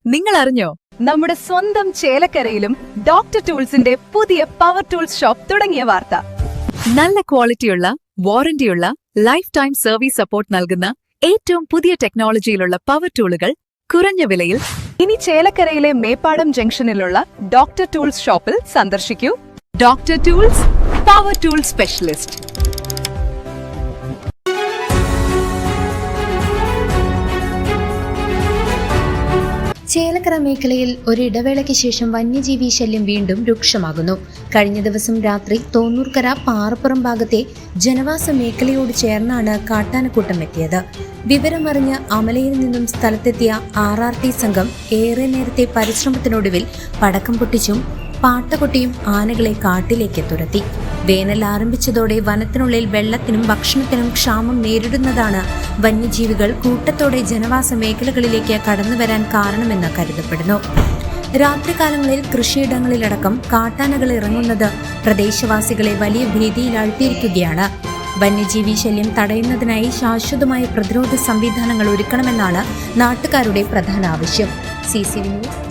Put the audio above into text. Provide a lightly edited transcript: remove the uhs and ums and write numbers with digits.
നിങ്ങൾ അറിഞ്ഞോ, നമ്മുടെ സ്വന്തം ചേലക്കരയിലും ഡോക്ടർ ടൂൾസിന്റെ പുതിയ പവർ ടൂൾസ് ഷോപ്പ് തുടങ്ങിയ വാർത്ത. നല്ല ക്വാളിറ്റിയുള്ള, വാറന്റിയുള്ള, ലൈഫ് ടൈം സർവീസ് സപ്പോർട്ട് നൽകുന്ന ഏറ്റവും പുതിയ ടെക്നോളജിയിലുള്ള പവർ ടൂളുകൾ കുറഞ്ഞ വിലയിൽ ഇനി ചേലക്കരയിലെ മേപ്പാടം ജംഗ്ഷനിലുള്ള ഡോക്ടർ ടൂൾസ് ഷോപ്പിൽ സന്ദർശിക്കൂ. Doctor tools, power tool specialist. Chelakkara മേഖലയിൽ ഒരിടവേളയ്ക്ക് ശേഷം വന്യജീവി ശല്യം വീണ്ടും രൂക്ഷമാകുന്നു. കഴിഞ്ഞ ദിവസം രാത്രി തോന്നൂർക്കര പാറപ്പുറം ഭാഗത്തെ ജനവാസ മേഖലയോട് ചേർന്നാണ് കാട്ടാനക്കൂട്ടം എത്തിയത്. വിവരമറിഞ്ഞ് അമലയിൽ നിന്നും സ്ഥലത്തെത്തിയ RRT സംഘം ഏറെ നേരത്തെ പരിശ്രമത്തിനൊടുവിൽ പടക്കം പൊട്ടിച്ചും പാട്ടകൊട്ടിയും ആനകളെ കാട്ടിലേക്ക് തുരത്തി. വേനൽ ആരംഭിച്ചതോടെ വനത്തിനുള്ളിൽ വെള്ളത്തിനും ഭക്ഷണത്തിനും ക്ഷാമം നേരിടുന്നതാണ് വന്യജീവികൾ കൂട്ടത്തോടെ ജനവാസ മേഖലകളിലേക്ക് കടന്നുവരാൻ കാരണമെന്ന് കരുതപ്പെടുന്നു. രാത്രികാലങ്ങളിൽ കൃഷിയിടങ്ങളിലടക്കം കാട്ടാനകൾ ഇറങ്ങുന്നത് പ്രദേശവാസികളെ വലിയ ഭീതിയിലാഴ്ത്തിയിരിക്കുകയാണ്. വന്യജീവി ശല്യം തടയുന്നതിനായി ശാശ്വതമായ പ്രതിരോധ സംവിധാനങ്ങൾ ഒരുക്കണമെന്നാണ് നാട്ടുകാരുടെ പ്രധാന ആവശ്യം. CCV news.